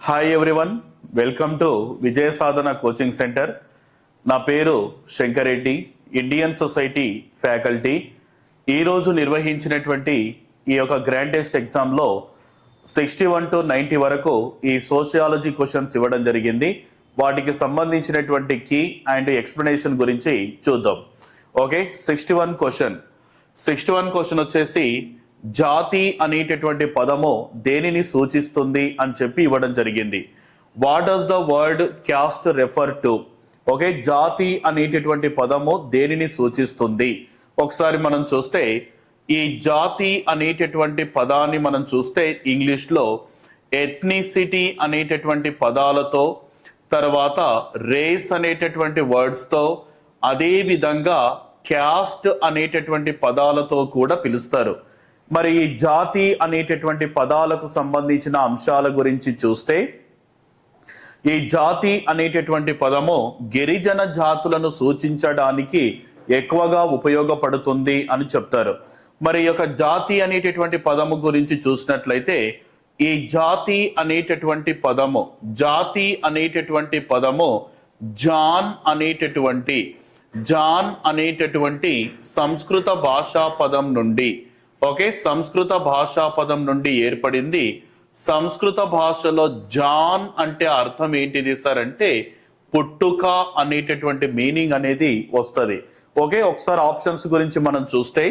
Hi everyone, welcome to Vijaya Sadhana coaching centre. నా పేరు Shankar Reddy, Indian society faculty. ఈరోజు నిర్వహించినటువంటి ఈ యొక్క గ్రాండ్ టెస్ట్ ఎగ్జామ్లో 61 to 90 వరకు ఈ సోషియాలజీ క్వశ్చన్స్ ఇవ్వడం జరిగింది. వాటికి సంబంధించినటువంటి కీ అండ్ ఎక్స్ప్లెనేషన్ గురించి చూద్దాం. ఓకే, 61 క్వశ్చన్ వచ్చేసి జాతి అనేటటువంటి పదము దేనిని సూచిస్తుంది అని చెప్పి ఇవ్వడం జరిగింది. What does the word caste refer to? Okay, జాతి అనేటటువంటి పదము దేనిని సూచిస్తుంది? ఒకసారి మనం చూస్తే ఈ జాతి అనేటటువంటి పదాన్ని మనం చూస్తే ఇంగ్లీష్లో ఎథ్నిసిటీ అనేటటువంటి పదాలతో, తర్వాత రేస్ అనేటటువంటి వర్డ్స్తో, అదే విధంగా క్యాస్ట్ అనేటటువంటి పదాలతో కూడా పిలుస్తారు. మరి ఈ జాతి అనేటటువంటి పదాలకు సంబంధించిన అంశాల గురించి చూస్తే ఈ జాతి అనేటటువంటి పదము గిరిజన జాతులను సూచించడానికి ఎక్కువగా ఉపయోగపడుతుంది అని చెప్తారు. మరి ఈ యొక్క జాతి అనేటటువంటి పదము గురించి చూసినట్లయితే ఈ జాతి అనేటటువంటి పదము జాన్ అనేటటువంటి సంస్కృత భాషా పదం నుండి, ఓకే, సంస్కృత భాషా పదం నుండి ఏర్పడింది. సంస్కృత భాషలో జాన్ అంటే అర్థం ఏంటిది సార్ అంటే పుట్టుక అనేటటువంటి మీనింగ్ అనేది వస్తుంది. ఓకే, ఒకసారి ఆప్షన్స్ గురించి మనం చూస్తే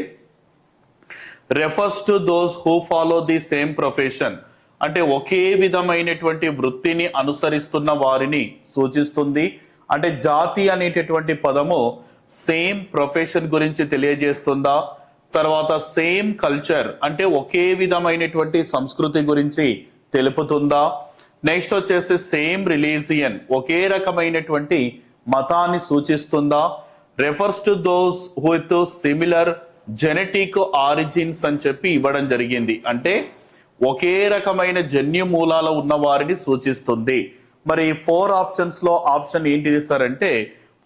refers to those who follow the same profession, అంటే ఒకే విధమైనటువంటి వృత్తిని అనుసరిస్తున్న వారిని సూచిస్తుంది. అంటే జాతి అనేటటువంటి పదము సేమ్ ప్రొఫెషన్ గురించి తెలియజేస్తుందా? తర్వాత సేమ్ కల్చర్ అంటే ఒకే విధమైనటువంటి సంస్కృతి గురించి తెలుపుతుందా? నెక్స్ట్ వచ్చేసి సేమ్ రిలీజియన్, ఒకే రకమైనటువంటి మతాన్ని సూచిస్తుందా? Refers to those with similar genetic origins అని చెప్పి ఇవ్వడం జరిగింది. అంటే ఒకే రకమైన జన్యు మూలాలు ఉన్న వారిని సూచిస్తుంది. మరి 4 ఆప్షన్స్ లో ఆప్షన్ ఏంటిది సార్ అంటే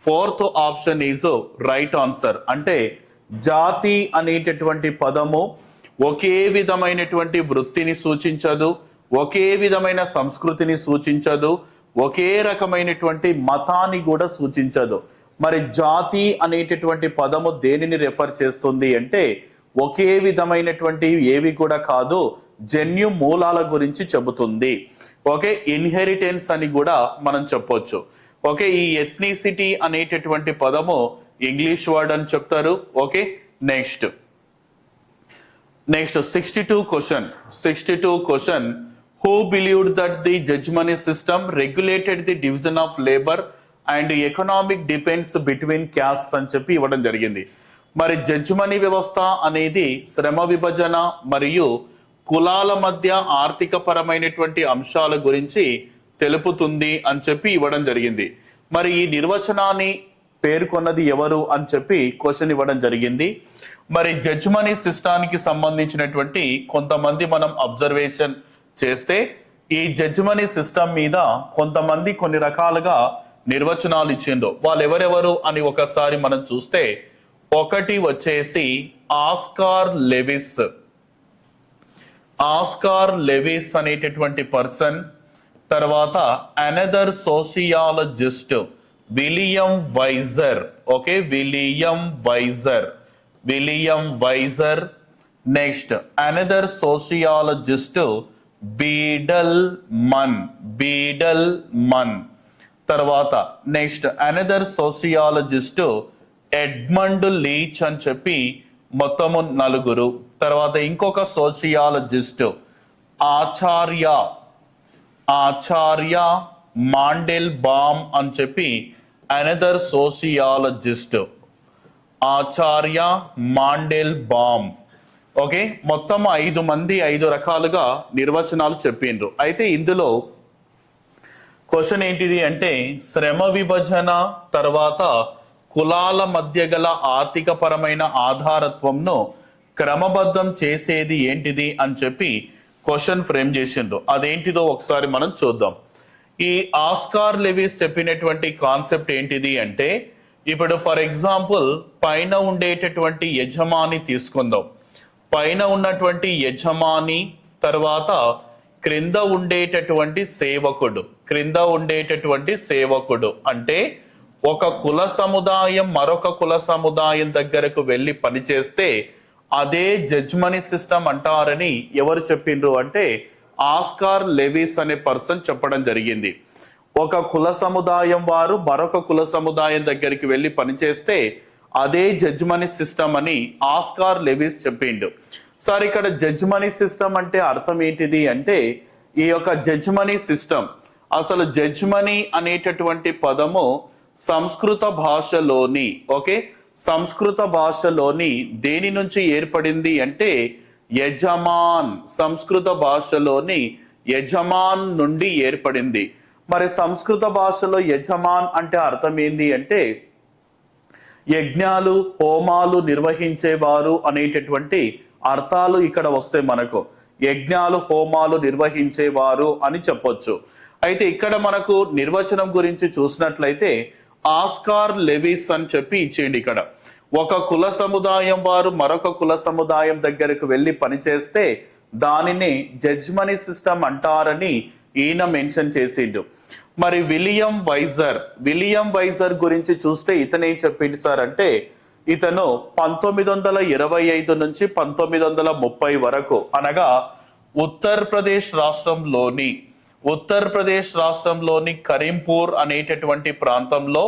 4th option is right answer. అంటే జాతి అనేటటువంటి పదము ఒకే విధమైనటువంటి వృత్తిని సూచించదు, ఒకే విధమైన సంస్కృతిని సూచించదు, ఒకే రకమైనటువంటి మతాన్ని కూడా సూచించదు. మరి జాతి అనేటటువంటి పదము దేనిని రెఫర్ చేస్తుంది అంటే ఒకే విధమైనటువంటి ఏవి కూడా కాదు, జన్యు మూలాల గురించి చెబుతుంది. ఓకే, ఇన్హెరిటెన్స్ అని కూడా మనం చెప్పొచ్చు. ఓకే, ఈ ఎథ్నిసిటీ అనేటటువంటి పదము ఇంగ్లీష్ వర్డ్ అని చెప్తారు. Okay, next 62 question who believed that the jajmani system regulated the division of labour and economic depends between castes అని చెప్పి ఇవ్వడం జరిగింది. మరి జడ్జ్మనీ వ్యవస్థ అనేది శ్రమ విభజన మరియు కులాల మధ్య ఆర్థిక పరమైనటువంటి అంశాల గురించి తెలుపుతుంది అని చెప్పి ఇవ్వడం జరిగింది. మరి ఈ నిర్వచనాన్ని పేర్కొన్నది ఎవరు అని చెప్పి క్వశ్చన్ ఇవ్వడం జరిగింది. మరి జడ్జ్మనీ సిస్టానికి సంబంధించినటువంటి కొంతమంది మనం అబ్జర్వేషన్ చేస్తే ఈ జడ్జ్మనీ సిస్టమ్ మీద కొంతమంది కొన్ని రకాలుగా నిర్వచనాలు ఇచ్చిండ్రు. వాళ్ళు ఎవరెవరు అని ఒకసారి మనం చూస్తే ఒకటి వచ్చేసి ఆస్కార్ లెవిస్ అనేటటువంటి పర్సన్, తర్వాత another sociologist William Wiser. Okay, William Wiser. Next another sociologist Beidelman. తర్వాత next another sociologist Edmund Leach అని చెప్పి మొత్తము 4. తర్వాత ఇంకొక సోషియాలజిస్ట్ ఆచార్య మాండెల్ బామ్ అని చెప్పి అనదర్ సోషియాలజిస్ట్ ఆచార్య మాండెల్ బామ్. ఓకే, మొత్తం 5 మంది 5 రకాలుగా నిర్వచనాలు చెప్పిండ్రు. అయితే ఇందులో క్వశ్చన్ ఏంటిది అంటే శ్రమ విభజన తర్వాత కులాల మధ్య గల ఆర్థిక పరమైన ఆధారత్వంను క్రమబద్ధం చేసేది ఏంటిది అని చెప్పి క్వశ్చన్ ఫ్రేమ్ చేసిండ్రు. అదేంటిదో ఒకసారి మనం చూద్దాం. ఈ ఆస్కార్ లెవిస్ చెప్పినటువంటి కాన్సెప్ట్ ఏంటిది అంటే ఇప్పుడు ఫర్ ఎగ్జాంపుల్ పైన ఉండేటటువంటి యజమాని తీసుకుందాం. పైన ఉన్నటువంటి యజమాని తర్వాత క్రింద ఉండేటటువంటి సేవకుడు. క్రింద ఉండేటటువంటి సేవకుడు అంటే ఒక కుల సముదాయం మరొక కుల సముదాయం దగ్గరకు వెళ్ళి పనిచేస్తే అదే జడ్జ్మనీ సిస్టమ్ అంటారని ఎవరు చెప్పిండ్రు అంటే ఆస్కార్ లెవిస్ అనే పర్సన్ చెప్పడం జరిగింది. ఒక కుల సముదాయం వారు మరొక కుల సముదాయం దగ్గరికి వెళ్ళి పనిచేస్తే అదే జడ్జ్మనీ సిస్టమ్ అని ఆస్కార్ లెవిస్ చెప్పిండు. సార్ ఇక్కడ జడ్జ్మనీ సిస్టమ్ అంటే అర్థం ఏంటిది అంటే ఈ యొక్క జడ్జ్మనీ సిస్టమ్, అసలు జడ్జ్మనీ అనేటటువంటి పదము సంస్కృత భాషలోని సంస్కృత భాషలోని దేని నుంచి ఏర్పడింది అంటే యజమాన్. సంస్కృత భాషలోని యజమాన్ నుండి ఏర్పడింది. మరి సంస్కృత భాషలో యజమాన్ అంటే అర్థం ఏంది అంటే యజ్ఞాలు హోమాలు నిర్వహించేవారు అనేటటువంటి అర్థాలు ఇక్కడ వస్తాయి మనకు. యజ్ఞాలు హోమాలు నిర్వహించేవారు అని చెప్పొచ్చు. అయితే ఇక్కడ మనకు నిర్వచనం గురించి చూసినట్లయితే ఆస్కార్ లెవిస్ అని చెప్పి ఇచ్చేయండి. ఇక్కడ ఒక కుల సముదాయం వారు మరొక కుల సముదాయం దగ్గరకు వెళ్ళి పనిచేస్తే దానిని జడ్జ్మనీ సిస్టమ్ అంటారని ఈయన మెన్షన్ చేసిండు. మరి విలియం వైజర్ గురించి చూస్తే ఇతను ఏం చెప్పింది సార్ అంటే ఇతను 1925 నుంచి 1930 వరకు అనగా ఉత్తరప్రదేశ్ రాష్ట్రంలోని కరీంపూర్ అనేటటువంటి ప్రాంతంలో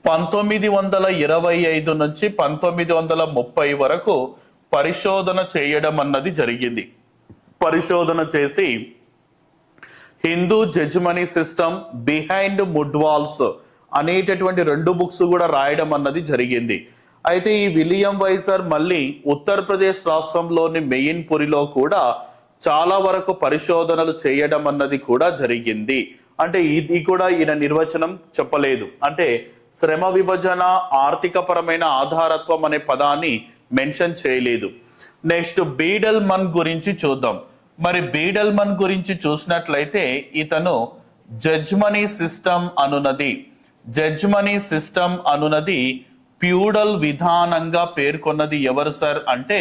1925 నుంచి 1930 వరకు పరిశోధన చేయడం అన్నది జరిగింది. పరిశోధన చేసి Hindu jajmani system behind wood walls అనేటటువంటి 2 బుక్స్ కూడా రాయడం అన్నది జరిగింది. అయితే ఈ విలియం వైజర్ మళ్ళీ ఉత్తరప్రదేశ్ రాష్ట్రంలోని మెయిన్పురిలో కూడా చాలా వరకు పరిశోధనలు చేయడం అన్నది కూడా జరిగింది. అంటే ఇది కూడా ఈయన నిర్వచనం చెప్పలేదు. అంటే శ్రమ విభజన ఆర్థిక పరమైన ఆధారత్వం అనే పదాన్ని మెన్షన్ చేయలేదు. నెక్స్ట్ బీడల్మన్ గురించి చూద్దాం. మరి బీడల్మన్ గురించి చూసినట్లయితే ఇతను జడ్జ్మనీ సిస్టమ్ అనునది ప్యూడల్ విధానంగా పేర్కొన్నది ఎవరు సార్ అంటే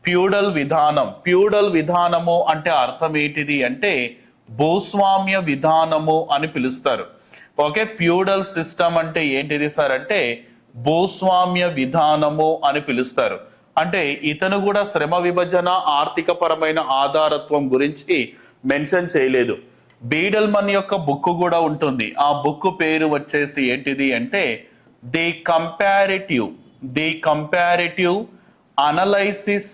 ప్యూడల్ విధానము అంటే అర్థం ఏంటిది అంటే భూస్వామ్య విధానము అని పిలుస్తారు. ప్యూడల్ సిస్టమ్ అంటే ఏంటిది సార్ అంటే భూస్వామ్య విధానము అని పిలుస్తారు. అంటే ఇతను కూడా శ్రమ విభజన ఆర్థిక పరమైన ఆధారత్వం గురించి మెన్షన్ చేయలేదు. బీడల్మన్ యొక్క బుక్ కూడా ఉంటుంది. ఆ బుక్ పేరు వచ్చేసి ఏంటిది అంటే the comparative analysis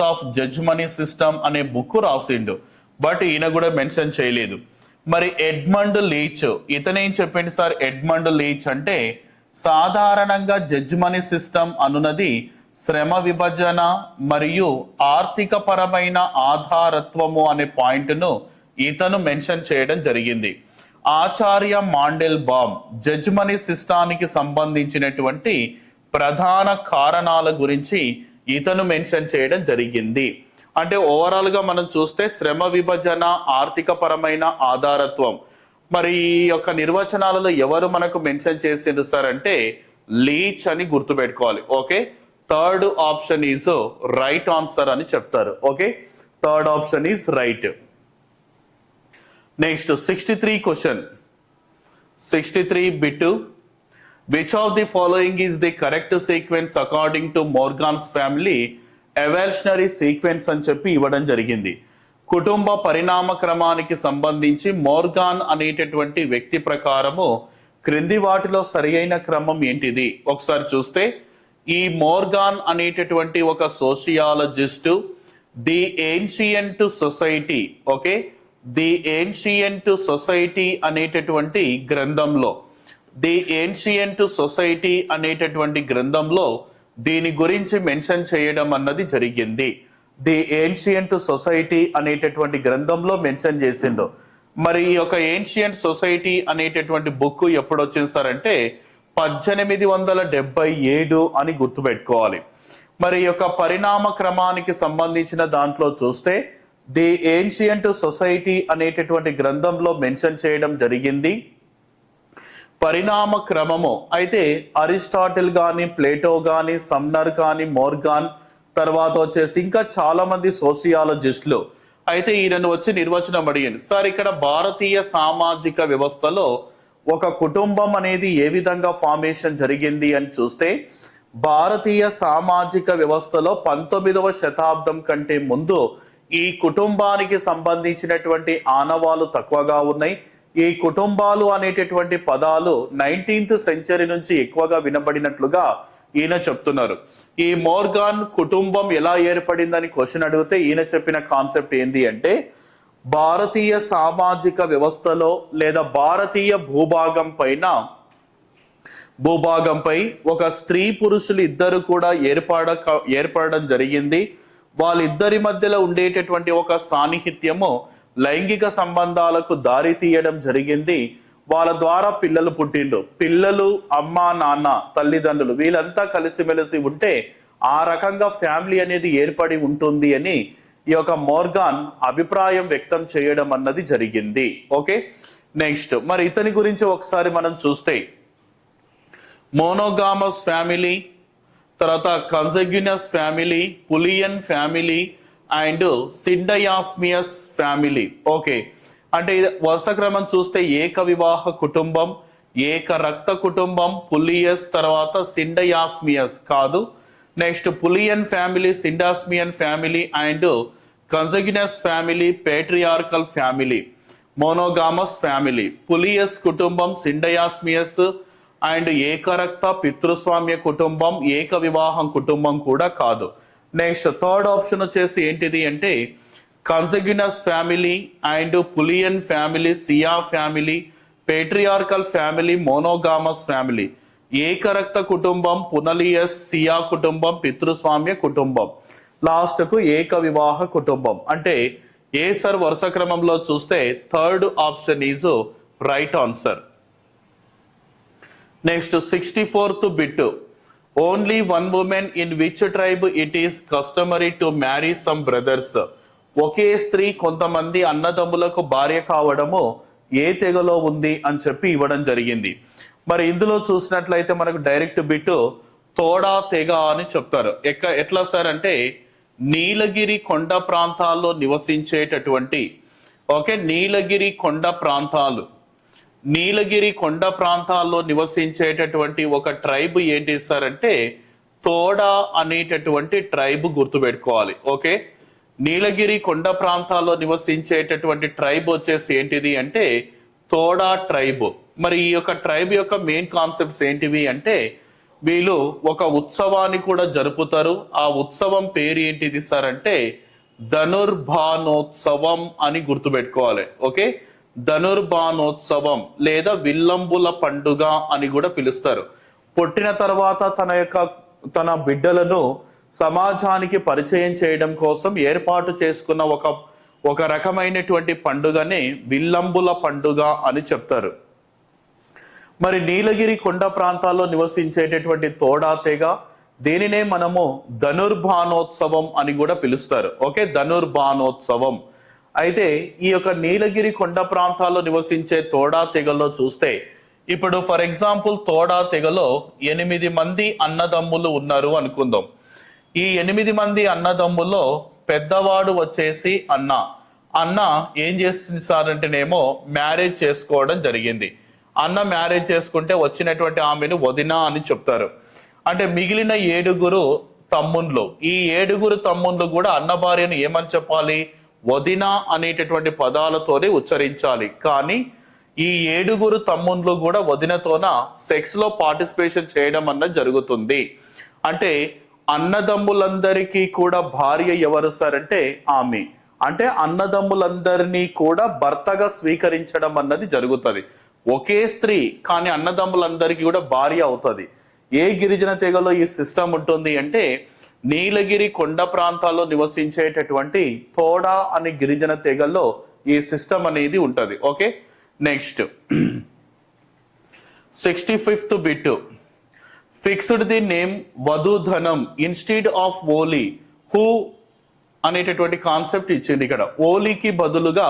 of jajmani system అనే బుక్ రాసిండు. బట్ ఈయన కూడా మెన్షన్ చేయలేదు. మరి ఎడ్మండ్ లీచ్ ఇతనేం చెప్పింది సార్? ఎడ్మండ్ లీచ్ అంటే సాధారణంగా జడ్జ్మనీ సిస్టమ్ అనునది శ్రమ విభజన మరియు ఆర్థిక పరమైన ఆధారత్వము అనే పాయింట్ను ఇతను మెన్షన్ చేయడం జరిగింది. ఆచార్య మాండెల్ బామ్ జడ్జ్మనీ సిస్టానికి సంబంధించినటువంటి ప్రధాన కారణాల గురించి ఇతను మెన్షన్ చేయడం జరిగింది. అంటే ఓవరాల్ గా మనం చూస్తే శ్రమ విభజన ఆర్థిక పరమైన ఆధారత్వం మరి ఈ యొక్క నిర్వచనాలలో ఎవరు మనకు మెన్షన్ చేసిండ్రు సార్ అంటే లీచ్ అని గుర్తుపెట్టుకోవాలి. Third option is right answer అని చెప్తారు. Third option is right. Next 63 question 63 bit which of the following is the correct sequence according to Morgan's family evolutionary sequence అని చెప్పి ఇవ్వడం జరిగింది. కుటుంబ పరిణామ క్రమానికి సంబంధించి మోర్గాన్ అనేటటువంటి వ్యక్తి ప్రకారము క్రింది వాటిలో సరియైన క్రమం ఏంటిది ఒకసారి చూస్తే ఈ మోర్గాన్ అనేటటువంటి ఒక సోషియాలజిస్టు ది ఏన్షియంట్ సొసైటీ అనేటటువంటి గ్రంథంలో దీని గురించి మెన్షన్ చేయడం అన్నది జరిగింది. ది ఏన్షియంట్ సొసైటీ అనేటటువంటి గ్రంథంలో మెన్షన్ చేసిండు. మరి ఈ యొక్క ఏన్షియంట్ సొసైటీ అనేటటువంటి బుక్ ఎప్పుడు వచ్చింది సార్ అంటే 1877 అని గుర్తుపెట్టుకోవాలి. మరి ఈ యొక్క పరిణామ క్రమానికి సంబంధించిన దాంట్లో చూస్తే ది ఏన్షియంట్ సొసైటీ అనేటటువంటి గ్రంథంలో మెన్షన్ చేయడం జరిగింది పరిణామ క్రమము. అయితే అరిస్టాటిల్ గాని, ప్లేటో గాని, సమ్నర్ గాని, మోర్గాన్ తర్వాత వచ్చేసి ఇంకా చాలా మంది సోషియాలజిస్టులు. అయితే ఈయనను వచ్చి నిర్వచనం అడిగింది, సార్ ఇక్కడ భారతీయ సామాజిక వ్యవస్థలో ఒక కుటుంబం అనేది ఏ విధంగా ఫార్మేషన్ జరిగింది అని చూస్తే, భారతీయ సామాజిక వ్యవస్థలో 19వ శతాబ్దం కంటే ముందు ఈ కుటుంబానికి సంబంధించినటువంటి ఆనవాలు తక్కువగా ఉన్నాయి. ఈ కుటుంబాలు అనేటటువంటి పదాలు 19th సెంచరీ నుంచి ఎక్కువగా వినబడినట్లుగా ఈయన చెప్తున్నారు. ఈ మోర్గాన్ కుటుంబం ఎలా ఏర్పడిందని క్వశ్చన్ అడిగితే ఈయన చెప్పిన కాన్సెప్ట్ ఏంది అంటే, భారతీయ సామాజిక వ్యవస్థలో లేదా భారతీయ భూభాగంపై ఒక స్త్రీ పురుషులు ఇద్దరు కూడా ఏర్పడడం జరిగింది. వాళ్ళిద్దరి మధ్యలో ఉండేటటువంటి ఒక సాన్నిహిత్యము లైంగిక సంబంధాలకు దారి తీయడం జరిగింది. వాళ్ళ ద్వారా పిల్లలు పుట్టిండ్రు. పిల్లలు, అమ్మ, నాన్న, తల్లిదండ్రులు వీళ్ళంతా కలిసిమెలిసి ఉంటే ఆ రకంగా ఫ్యామిలీ అనేది ఏర్పడి ఉంటుంది అని ఈ యొక్క మోర్గాన్ అభిప్రాయం వ్యక్తం చేయడం అన్నది జరిగింది. ఓకే, నెక్స్ట్ మరి ఇతని గురించి ఒకసారి మనం చూస్తే, మోనోగామస్ ఫ్యామిలీ, తర్వాత consanguineous family, punaluan family and syndyasmian family. Okay, అంటే వరుస క్రమం చూస్తే ఏక వివాహ కుటుంబం, ఏక రక్త కుటుంబం, పులియస్, తర్వాత సిండయాస్మియస్ కాదు. Next punaluan family, syndyasmian family and consanguineous family, patriarchal family, monogamous family, punaluan కుటుంబం, సిండయాస్మియస్ అండ్ ఏకరక్త పితృస్వామ్య కుటుంబం, ఏక వివాహం కుటుంబం కూడా కాదు. నెక్స్ట్ థర్డ్ ఆప్షన్ వచ్చేసి ఏంటిది అంటే consanguineous family and punaluan family, సియా family, patriarchal family, monogamous family, ఏకరక్త కుటుంబం, పునలియస్, సియా కుటుంబం, పితృస్వామ్య కుటుంబం, లాస్ట్ కు ఏక వివాహ కుటుంబం. అంటే ఏ సార్ వరుస క్రమంలో చూస్తే third option is right answer. Next 64th bit, only one women in which tribe it is customary to marry some brothers. ఒకే స్త్రీ కొంతమంది అన్నదమ్ములకు భార్య కావడము ఏ తెగలో ఉంది అని చెప్పి ఇవ్వడం జరిగింది. మరి ఇందులో చూసినట్లయితే మనకు డైరెక్ట్ బిట్ తోడా తెగ అని చెప్తారు. ఎట్లా సార్ అంటే నీలగిరి కొండ ప్రాంతాల్లో నివసించేటటువంటి నీలగిరి కొండ ప్రాంతాల్లో నివసించేటటువంటి ఒక ట్రైబ్ ఏంటి సార్ అంటే తోడా అనేటటువంటి ట్రైబ్ గుర్తుపెట్టుకోవాలి. ఓకే, నీలగిరి కొండ ప్రాంతాల్లో నివసించేటటువంటి ట్రైబ్ వచ్చేసి ఏంటిది అంటే తోడా ట్రైబ్. మరి ఈ యొక్క ట్రైబ్ యొక్క మెయిన్ కాన్సెప్ట్స్ ఏంటివి అంటే వీళ్ళు ఒక ఉత్సవాన్ని కూడా జరుపుతారు. ఆ ఉత్సవం పేరు ఏంటిది సార్ అంటే ధనుర్బానోత్సవం అని గుర్తుపెట్టుకోవాలి. ఓకే, ధనుర్బానోత్సవం లేదా విల్లంబుల పండుగ అని కూడా పిలుస్తారు. పుట్టిన తర్వాత తన బిడ్డలను సమాజానికి పరిచయం చేయడం కోసం ఏర్పాటు చేసుకున్న ఒక రకమైనటువంటి పండుగనే విల్లంబుల పండుగ అని చెప్తారు. మరి నీలగిరి కొండ ప్రాంతాల్లో నివసించేటటువంటి తోడా తెగ, దీనినే మనము ధనుర్బానోత్సవం అని కూడా పిలుస్తారు. ఓకే, ధనుర్బానోత్సవం. అయితే ఈ యొక్క నీలగిరి కొండ ప్రాంతాల్లో నివసించే తోడా తెగలో చూస్తే, ఇప్పుడు ఫర్ ఎగ్జాంపుల్ తోడా తెగలో 8 మంది అన్నదమ్ములు ఉన్నారు అనుకుందాం. ఈ 8 మంది అన్నదమ్ముల్లో పెద్దవాడు వచ్చేసి అన్న ఏం చేస్తుంది సార్ అంటేనేమో మ్యారేజ్ చేసుకోవడం జరిగింది. అన్న మ్యారేజ్ చేసుకుంటే వచ్చినటువంటి ఆమెను వదిన అని చెప్తారు. అంటే మిగిలిన 7 తమ్ముళ్ళు, ఈ 7 తమ్ముళ్ళు కూడా అన్న భార్యను ఏమని చెప్పాలి? వదిన అనేటటువంటి పదాలతోనే ఉచ్చరించాలి. కానీ ఈ 7 తమ్ముళ్ళు కూడా వదినతోన సెక్స్ లో పార్టిసిపేషన్ చేయడం అన్నది జరుగుతుంది. అంటే అన్నదమ్ములందరికీ కూడా భార్య ఎవరు సార్ అంటే ఆమె. అంటే అన్నదమ్ములందరినీ కూడా భర్తగా స్వీకరించడం అన్నది జరుగుతుంది. ఒకే స్త్రీ కానీ అన్నదమ్ములందరికీ కూడా భార్య అవుతుంది. ఏ గిరిజన తెగలో ఈ సిస్టమ్ ఉంటుంది అంటే నీలగిరి కొండ ప్రాంతాల్లో నివసించేటటువంటి తోడా అనే గిరిజన తెగల్లో ఈ సిస్టమ్ అనేది ఉంటది. Okay, next 65th bit, fixed the name వధూధనం ఇన్స్టెడ్ ఆఫ్ ఓలీ హూ అనేటటువంటి కాన్సెప్ట్ ఇచ్చింది. ఇక్కడ ఓలీకి బదులుగా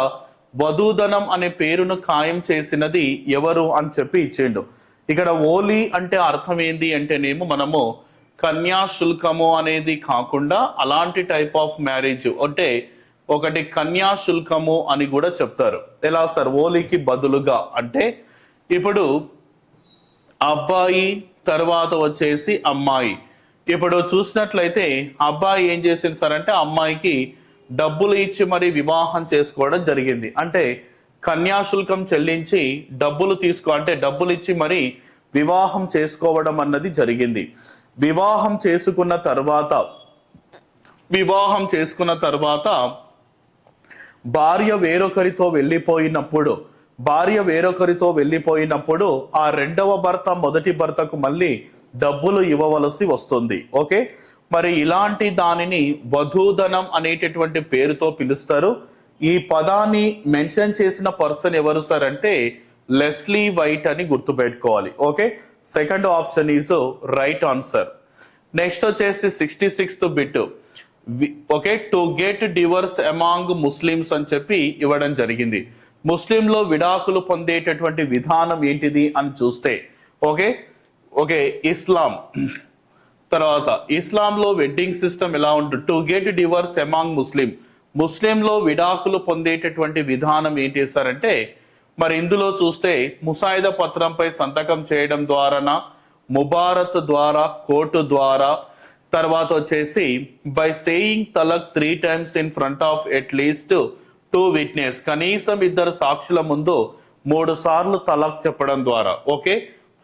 వధూధనం అనే పేరును ఖాయం చేసినది ఎవరు అని చెప్పి ఇచ్చిండు. ఇక్కడ ఓలీ అంటే అర్థం ఏంది అంటేనేమో మనము కన్యాశుల్కము అనేది కాకుండా అలాంటి టైప్ ఆఫ్ మ్యారేజ్ అంటే ఒకటి కన్యాశుల్కము అని కూడా చెప్తారు. ఎలా సార్? ఓలికి బదులుగా అంటే ఇప్పుడు అబ్బాయి తర్వాత వచ్చేసి అమ్మాయి. ఇప్పుడు చూసినట్లయితే అబ్బాయి ఏం చేసింది సార్ అంటే అమ్మాయికి డబ్బులు ఇచ్చి మరి వివాహం చేసుకోవడం జరిగింది. అంటే కన్యాశుల్కం చెల్లించి డబ్బులు అంటే డబ్బులు ఇచ్చి మరి వివాహం చేసుకోవడం అన్నది జరిగింది. వివాహం చేసుకున్న తర్వాత భార్య వేరొకరితో వెళ్ళిపోయినప్పుడు ఆ రెండవ భర్త మొదటి భర్తకు మళ్ళీ డబ్బులు ఇవ్వవలసి వస్తుంది. ఓకే, మరి ఇలాంటి దానిని వధూదనం అనేటటువంటి పేరుతో పిలుస్తారు. ఈ పదాన్ని మెన్షన్ చేసిన పర్సన్ ఎవరు సార్ అంటే లెస్లీ వైట్ అని గుర్తుపెట్టుకోవాలి. Okay, second option is right answer. Next వచ్చేసి 66th bit. Okay, to get divorce among Muslims అని చెప్పి ఇవ్వడం జరిగింది. ముస్లింలో విడాకులు పొందేటటువంటి విధానం ఏంటిది అని చూస్తే ఓకే ఇస్లాం. తర్వాత ఇస్లాంలో వెడ్డింగ్ సిస్టమ్ ఎలా ఉంటుంది? టు గెట్ డివర్స్ అమాంగ్ ముస్లింలో విడాకులు పొందేటటువంటి విధానం ఏంటి సార్ అంటే మరి ఇందులో చూస్తే ముసాయిదా పత్రంపై సంతకం చేయడం ద్వారానా, ముబారత్ ద్వారా, కోర్టు ద్వారా, తర్వాత వచ్చేసి by saying talaq 3 times in front of at least 2 witness, కనీసం 2 సాక్షుల ముందు 3 సార్లు తలక్ చెప్పడం ద్వారా. Okay,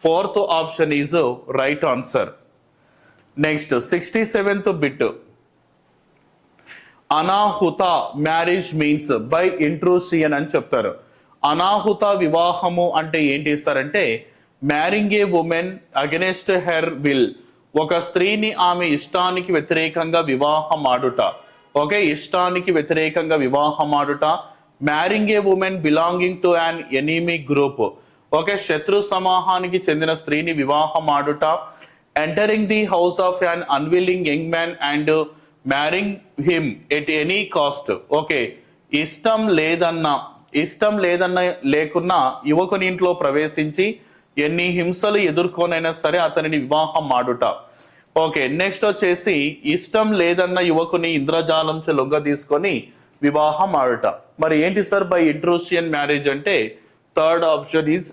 4th option is right answer. Next 67th bit. అనాహుత మ్యారేజ్ మీన్స్ బై ఇంట్రూసియన్ అని చెప్తారు. అనాహుత వివాహము అంటే ఏంటి సార్ అంటే marrying a woman against her will, ఒక స్త్రీని ఆమె ఇష్టానికి వ్యతిరేకంగా వివాహం ఆడుట. ఓకే, ఇష్టానికి వ్యతిరేకంగా వివాహం ఆడుట. Marrying a woman belonging to an enemy group, okay, శత్రు సమూహానికి చెందిన స్త్రీని వివాహం ఆడుట. Entering the house of an unwilling young man and marrying him at any cost. Okay, ఇష్టం లేకున్నా యువకుని ఇంట్లో ప్రవేశించి ఎన్ని హింసలు ఎదుర్కొనైనా సరే అతనిని వివాహం ఆడుట. ఓకే, నెక్స్ట్ వచ్చేసి ఇష్టం లేదన్న యువకుని ఇంద్రజాలం లొంగ తీసుకొని వివాహం ఆడుట. మరి ఏంటి సార్ బై ఇంట్రూసియన్ మ్యారేజ్ అంటే third option is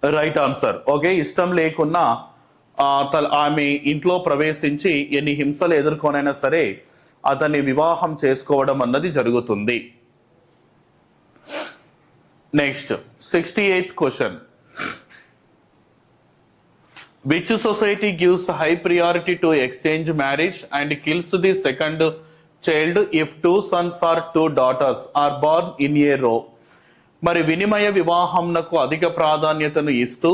right answer. Okay, ఇష్టం లేకున్నా ఆమె ఇంట్లో ప్రవేశించి ఎన్ని హింసలు ఎదుర్కొనైనా సరే అతన్ని వివాహం చేసుకోవడం అన్నది జరుగుతుంది. Next 68th question. Which society gives high priority to exchange marriage and kills the second child if 2 sons or 2 daughters are born in a row? మరి వినిమయ వివాహంనకు అధిక ప్రాధాన్యతను ఇస్తూ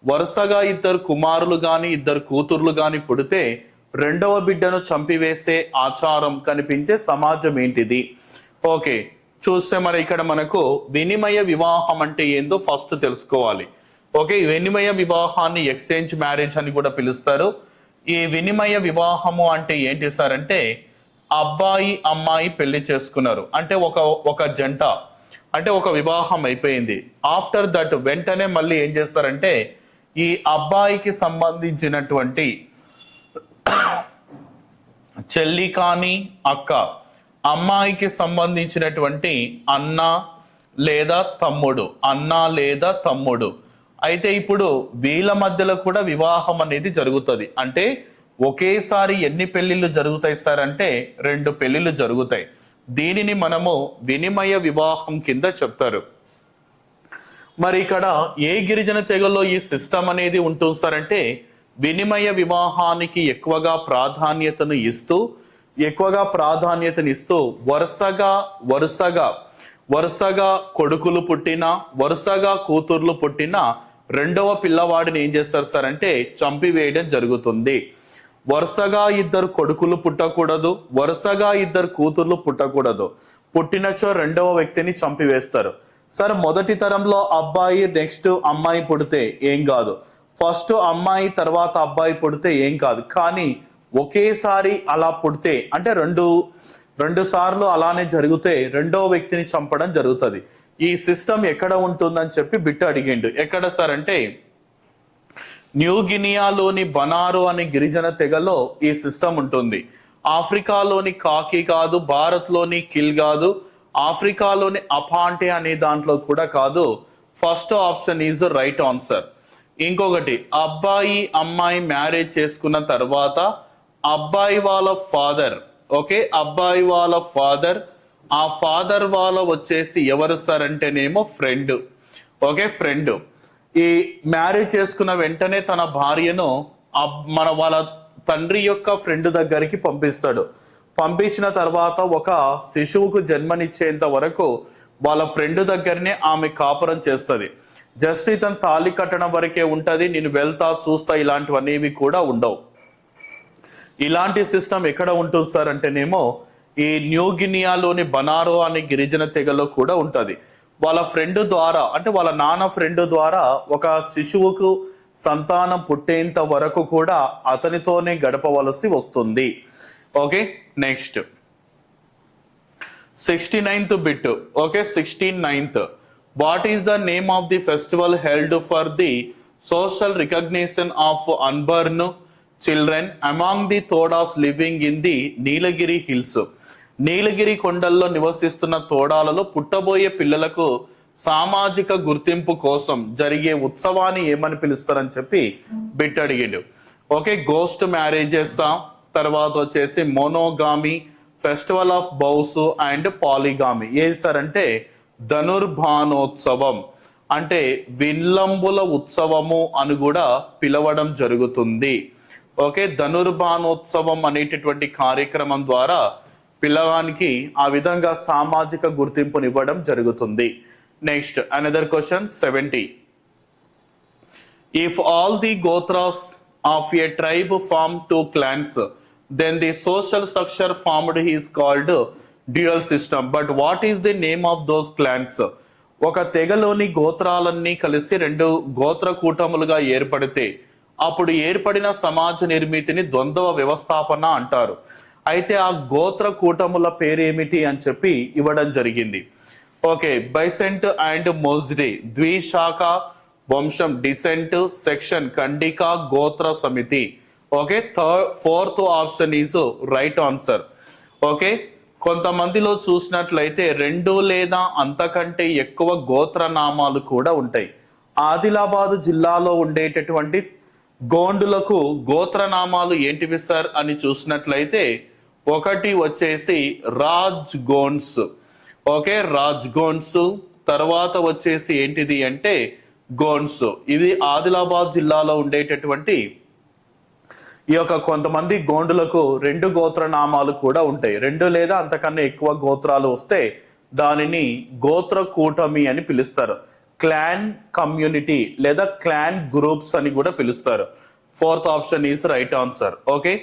వరుసగా 2 కుమారులు గాని 2 కూతుర్లు గాని పుడితే రెండవ బిడ్డను చంపివేసే ఆచారం కనిపించే సమాజం ఏంటిది? ఓకే, చూస్తే మరి ఇక్కడ మనకు వినిమయ వివాహం అంటే ఏందో ఫస్ట్ తెలుసుకోవాలి. ఓకే, వినిమయ వివాహాన్ని ఎక్స్చేంజ్ మ్యారేజ్ అని కూడా పిలుస్తారు. ఈ వినిమయ వివాహము అంటే ఏంటి సార్ అంటే అబ్బాయి అమ్మాయి పెళ్లి చేసుకున్నారు అంటే ఒక జంట అంటే ఒక వివాహం అయిపోయింది. ఆఫ్టర్ దట్ వెంటనే మళ్ళీ ఏం చేస్తారంటే ఈ అబ్బాయికి సంబంధించినటువంటి చెల్లి కానీ అక్క, అమ్మాయికి సంబంధించినటువంటి అన్న లేదా తమ్ముడు అయితే ఇప్పుడు వీళ్ళ మధ్యలో కూడా వివాహం అనేది జరుగుతుంది. అంటే ఒకేసారి ఎన్ని పెళ్లిళ్ళు జరుగుతాయి సార్ అంటే 2 పెళ్లిళ్ళు జరుగుతాయి. దీనిని మనము వినిమయ వివాహం కింద చెప్తారు. మరి ఇక్కడ ఏ గిరిజన తెగలో ఈ సిస్టమ్ అనేది ఉంటుంది సార్ అంటే వినిమయ వివాహానికి ఎక్కువగా ప్రాధాన్యతను ఇస్తూ వరుసగా కొడుకులు పుట్టినా వరుసగా కూతుర్లు పుట్టినా రెండవ పిల్లవాడిని ఏం చేస్తారు సార్ అంటే చంపివేయడం జరుగుతుంది. వరుసగా 2 కొడుకులు పుట్టకూడదు, వరుసగా 2 కూతుర్లు పుట్టకూడదు. పుట్టినచో రెండవ వ్యక్తిని చంపివేస్తారు. సార్ మొదటి తరంలో అబ్బాయి నెక్స్ట్ అమ్మాయి పుడితే ఏం కాదు, ఫస్ట్ అమ్మాయి తర్వాత అబ్బాయి పుడితే ఏం కాదు. కానీ ఒకేసారి అలా పుడితే అంటే రెండు సార్లు అలానే జరిగితే రెండవ వ్యక్తిని చంపడం జరుగుతుంది. ఈ సిస్టమ్ ఎక్కడ ఉంటుందని చెప్పి బిట్టు అడిగిండు. ఎక్కడ సార్ అంటే న్యూ గినియాలోని బనారో అనే గిరిజన తెగలో ఈ సిస్టమ్ ఉంటుంది. ఆఫ్రికాలోని కాకి కాదు, భారత్లోని కిల్ కాదు, ఆఫ్రికాలోని అపాంటే అనే దాంట్లో కూడా కాదు. First option is right answer. ఇంకొకటి, అబ్బాయి అమ్మాయి మ్యారేజ్ చేసుకున్న తర్వాత అబ్బాయి వాళ్ళ ఫాదర్, ఓకే, అబ్బాయి వాళ్ళ ఫాదర్, ఆ ఫాదర్ వాళ్ళ వచ్చేసి ఎవరు సార్ అంటేనేమో ఫ్రెండ్, ఓకే, ఫ్రెండ్. ఈ మ్యారేజ్ చేసుకున్న వెంటనే తన భార్యను వాళ్ళ తండ్రి యొక్క ఫ్రెండ్ దగ్గరికి పంపిస్తాడు. పంపించిన తర్వాత ఒక శిశువుకు జన్మనిచ్చేంత వరకు వాళ్ళ ఫ్రెండ్ దగ్గరనే ఆమె కాపురం చేస్తుంది. జస్ట్ ఇతను తాళి కట్టడం వరకే ఉంటది, నేను వెళ్తా చూస్తా ఇలాంటివన్నీ కూడా ఉండవు. ఇలాంటి సిస్టమ్ ఎక్కడ ఉంటుంది సార్ అంటేనేమో ఈ న్యూ గినియాలోని బనారో అనే గిరిజన తెగలో కూడా ఉంటది. వాళ్ళ ఫ్రెండ్ ద్వారా, అంటే వాళ్ళ నాన్న ఫ్రెండ్ ద్వారా ఒక శిశువుకు సంతానం పుట్టేంత వరకు కూడా అతనితోనే గడపవలసి వస్తుంది. Okay, next 69th bit. Okay, 69th. What is the name of the festival held for the social recognition of unborn children among the Todas living in the Nilgiri hills? Nilgiri కొండల్లో నివసిస్తున్న తోడాలలో పుట్టబోయే పిల్లలకు సామాజిక గుర్తింపు కోసం జరిగే ఉత్సవాన్ని ఏమని పిలుస్తారని చెప్పి బిట్ అడిగిండు. ఓకే, గోస్ట్ మ్యారేజెస్, తర్వాత వచ్చేసి monogamy, festival of bows and polygamy. ఏది సార్ అంటే ధనుర్భానోత్సవం, అంటే విల్లంబుల ఉత్సవము అని కూడా పిలవడం జరుగుతుంది. ఓకే, ధనుర్భానోత్సవం అనేటటువంటి కార్యక్రమం ద్వారా పిల్లవానికి ఆ విధంగా సామాజిక గుర్తింపునివ్వడం జరుగుతుంది. Next another question 70. If all the gotras of a tribe form 2 clans, then the social structure formed is called dual system. But what is the name of those clans? ఒక తెగలోని గోత్రాలన్నీ కలిసి 2 గోత్ర కూటములుగా ఏర్పడితే అప్పుడు ఏర్పడిన సమాజ నిర్మితిని ద్వంద్వ వ్యవస్థాపన అంటారు. అయితే ఆ గోత్ర కూటముల పేరేమిటి అని చెప్పి ఇవ్వడం జరిగింది. ఓకే, బైసెంట్ అండ్ మోజ్డే ద్విశాఖ వంశం డిసెంట్ సెక్షన్ ఖండికా గోత్ర సమితి. Okay, fourth option is right answer. Okay, కొంతమందిలో చూసినట్లయితే 2 లేదా అంతకంటే ఎక్కువ గోత్ర నామాలు కూడా ఉంటాయి. ఆదిలాబాద్ జిల్లాలో ఉండేటటువంటి గోండులకు గోత్రనామాలు ఏంటివి సార్ అని చూసినట్లయితే ఒకటి వచ్చేసి రాజ్ గోండ్స్. ఓకే, రాజ్ గోండ్స్. తర్వాత వచ్చేసి ఏంటిది అంటే గోండ్స్. ఇది ఆదిలాబాద్ జిల్లాలో ఉండేటటువంటి ఈ యొక్క కొంతమంది గోండులకు 2 గోత్రనామాలు కూడా ఉంటాయి. 2 లేదా అంతకన్నా ఎక్కువ గోత్రాలు వస్తే దానిని గోత్ర కూటమి అని పిలుస్తారు. క్లాన్ కమ్యూనిటీ లేదా క్లాన్ గ్రూప్స్ అని కూడా పిలుస్తారు. Fourth option is right answer. Okay,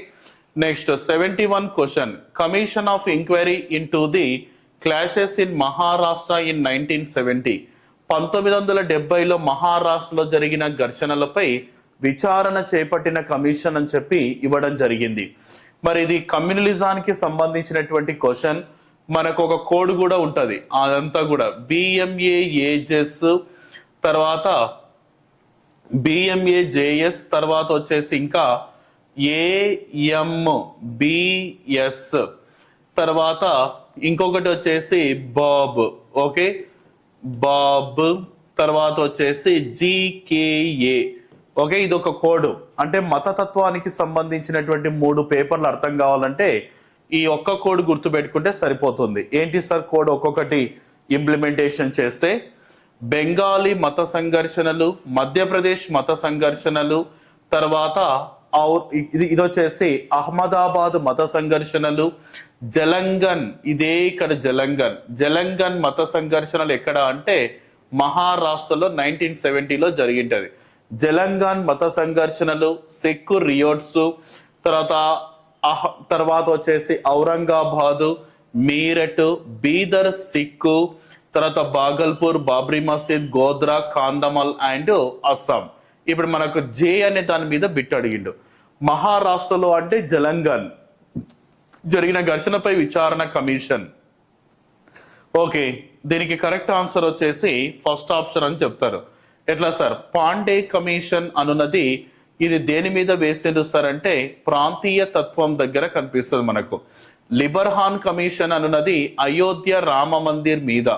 next 71 question. Commission of enquiry in to the clashes in Maharashtra in 1970. 1970లో మహారాష్ట్రలో జరిగిన ఘర్షణలపై విచారణ చేపట్టిన కమిషన్ అని చెప్పి ఇవ్వడం జరిగింది. మరి ఇది కమ్యూనలిజానికి సంబంధించినటువంటి క్వశ్చన్. మనకు ఒక కోడ్ కూడా ఉంటది, అదంతా కూడా BMAJS, తర్వాత BMAJS, తర్వాత వచ్చేసి ఇంకా AMBS, తర్వాత ఇంకొకటి వచ్చేసి బాబ్. ఓకే, బాబ్, తర్వాత వచ్చేసి GKA. ఓకే, ఇది ఒక కోడ్. అంటే మతతత్వానికి సంబంధించినటువంటి 3 పేపర్లు అర్థం కావాలంటే ఈ ఒక్క కోడ్ గుర్తు పెట్టుకుంటే సరిపోతుంది. ఏంటి సార్ కోడ్ ఒక్కొక్కటి ఇంప్లిమెంటేషన్ చేస్తే? బెంగాలీ మత సంఘర్షణలు, మధ్యప్రదేశ్ మత సంఘర్షణలు, తర్వాత ఇది వచ్చేసి అహ్మదాబాద్ మత సంఘర్షణలు, జలంగన్, ఇదే ఇక్కడ జలంగన్ మత సంఘర్షణలు ఎక్కడ అంటే మహారాష్ట్రలో 1970లో జరిగింటది. జలంగన్ మత సంఘర్షణలు, సిక్కు రియోట్స్, తర్వాత వచ్చేసి ఔరంగాబాదు, మీరట్, బీదర్ సిక్కు, తర్వాత బాగల్పూర్, బాబ్రీ మసీద్, గోద్రా, కాందమల్ అండ్ అస్సాం. ఇప్పుడు మనకు జే అనే దాని మీద బిట్ అడిగిండు. మహారాష్ట్రలో అంటే జలంగన్ జరిగిన ఘర్షణపై విచారణ కమిషన్. ఓకే, దీనికి కరెక్ట్ ఆన్సర్ వచ్చేసి ఫస్ట్ ఆప్షన్ అని చెప్తారు. ఎట్లా సార్? పాండే కమిషన్ అనున్నది ఇది దేని మీద వేసిండ్రు సార్ అంటే ప్రాంతీయ తత్వం దగ్గర కనిపిస్తుంది మనకు. లిబర్హాన్ కమిషన్ అనున్నది అయోధ్య రామ మందిర్ మీద,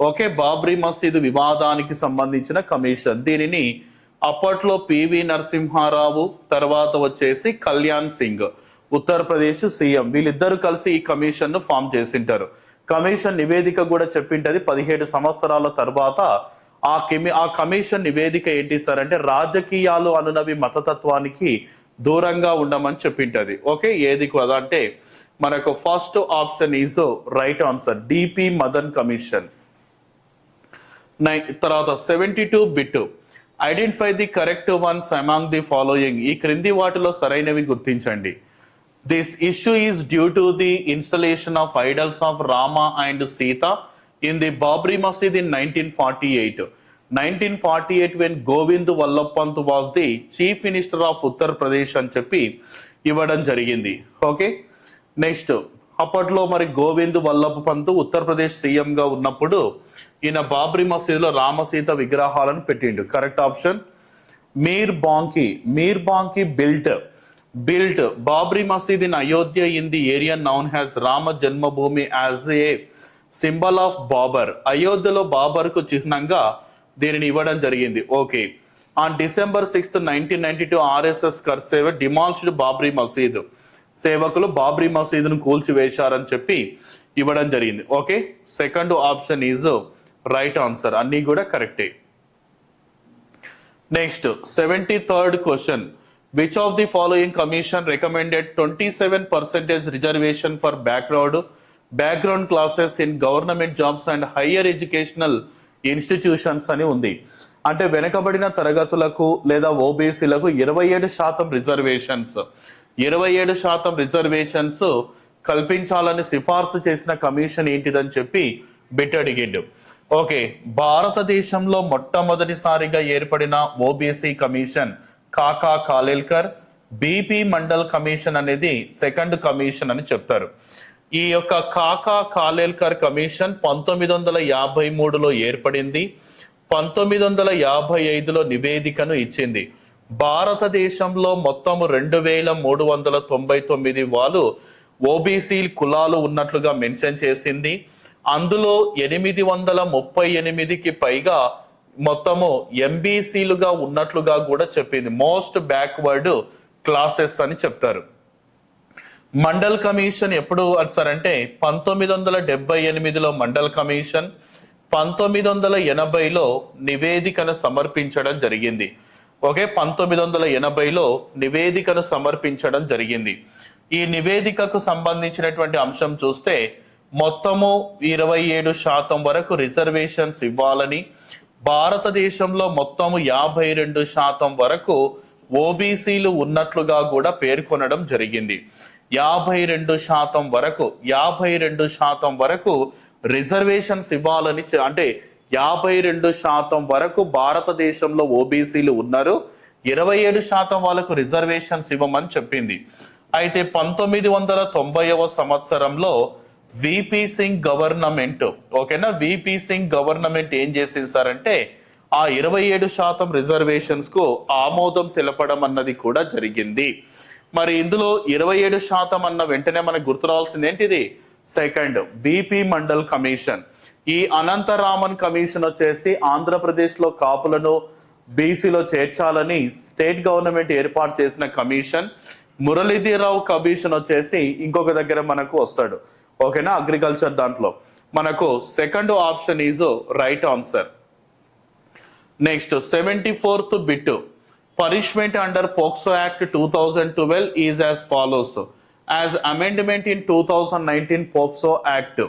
ఓకే, బాబ్రీ మసీదు వివాదానికి సంబంధించిన కమిషన్. దీనిని అప్పట్లో పివి నరసింహారావు, తర్వాత వచ్చేసి కళ్యాణ్ సింగ్, ఉత్తరప్రదేశ్ సీఎం, వీళ్ళిద్దరు కలిసి ఈ కమిషన్ ను ఫామ్ చేసింటారు. కమిషన్ నివేదిక కూడా చెప్పింటది 17 సంవత్సరాల తర్వాత ఆ కమిషన్ నివేదిక ఏంటి సార్ అంటే రాజకీయాలు అనునవి మతతత్వానికి దూరంగా ఉండమని చెప్పింటది. ఓకే, ఏది కదా అంటే మనకు first option is right answer, DP Madan commission. తర్వాత 72 bit, identify the correct once among the following. ఈ క్రింది వాటిలో సరైనవి గుర్తించండి. This issue is due to the installation of idols of Rama and Sita in the Babri Masjid in 1948. 1948 when Govind Vallabh Pant was the Chief Minister of Uttar Pradesh అని చెప్పి ఇవ్వడం జరిగింది. Okay, next అప్పట్లో మరి గోవింద్ వల్లభ్ పంత్ ఉత్తరప్రదేశ్ సీఎం గా ఉన్నప్పుడు ఈయన బాబ్రీ మసీదులో రామసీత విగ్రహాలను పెట్టిండు. కరెక్ట్ ఆప్షన్ మీర్ బాంకి built Babri Masjid in Ayodhya in the area known as Rama Janmabhoomi as a symbol of Babar. అయోధ్యలో బాబర్ కు చిహ్నంగా దీనిని ఇవ్వడం జరిగింది. Okay, on December 6th 1992 RSS karseva demolished Babri Masjid, సేవకులు బాబ్రీ మసీదును కూల్చివేశారని చెప్పి ఇవ్వడం జరిగింది. Okay, second option is right answer, అన్ని కూడా కరెక్టే. Next 73rd question, which of the following commission recommended 27% reservation for background classes in government jobs and higher educational institutions అని ఉంది. అంటే వెనుకబడిన తరగతులకు లేదా ఓబీసీలకు 27% రిజర్వేషన్స్ కల్పించాలని సిఫార్సు చేసిన కమిషన్ ఏంటిదని చెప్పి బిట్ అడిగిండు. ఓకే, భారతదేశంలో మొట్టమొదటిసారిగా ఏర్పడిన ఓబీసీ కమిషన్ కాకా కాలేల్కర్, బీపీ మండల్ కమిషన్ అనేది సెకండ్ కమిషన్ అని చెప్తారు. ఈ యొక్క కాకా కాలేల్కర్ కమిషన్ 1953లో ఏర్పడింది. 1955లో నివేదికను ఇచ్చింది. భారతదేశంలో మొత్తం 2399 వాళ్ళు ఓబీసీ కులాలు ఉన్నట్లుగా మెన్షన్ చేసింది. అందులో 838కి పైగా మొత్తము ఎంబీసీలుగా ఉన్నట్లుగా కూడా చెప్పింది. మోస్ట్ బ్యాక్వర్డ్ క్లాసెస్ అని చెప్తారు. మండల్ కమిషన్ ఎప్పుడు వచ్చారంటే 1978లో మండల్ కమిషన్, 1980లో నివేదికను సమర్పించడం జరిగింది. ఓకే, 1980లో నివేదికను సమర్పించడం జరిగింది. ఈ నివేదికకు సంబంధించినటువంటి అంశం చూస్తే మొత్తము 27% వరకు రిజర్వేషన్స్ ఇవ్వాలని, భారతదేశంలో మొత్తము 52% వరకు ఓబీసీలు ఉన్నట్లుగా కూడా పేర్కొనడం జరిగింది. 52% వరకు రిజర్వేషన్స్ ఇవ్వాలని, అంటే 52% వరకు భారతదేశంలో ఓబీసీలు ఉన్నారు, 27% వాళ్ళకు రిజర్వేషన్స్ ఇవ్వమని చెప్పింది. అయితే 1990వ సంవత్సరంలో విపి సింగ్ గవర్నమెంట్, ఓకేనా, విపి సింగ్ గవర్నమెంట్ ఏం చేసింది సార్ అంటే ఆ 27% రిజర్వేషన్స్ కు ఆమోదం తెలపడం అన్నది కూడా జరిగింది. మరి ఇందులో 27% అన్న వెంటనే మనకు గుర్తు రావాల్సింది ఏంటిది? Second BP mandal commission. ఈ అనంతరామన్ కమిషన్ వచ్చేసి ఆంధ్రప్రదేశ్ లో కాపులను బీసీలో చేర్చాలని స్టేట్ గవర్నమెంట్ ఏర్పాటు చేసిన కమిషన్. మురళీధరరావు కమిషన్ వచ్చేసి ఇంకొక దగ్గర మనకు వస్తాడు, ఓకేనా, అగ్రికల్చర్ దాంట్లో. మనకు second option is right answer. Next 74th bit, punishment under POCSO Act 2012 is as follows. As amendment in 2019 POCSO Act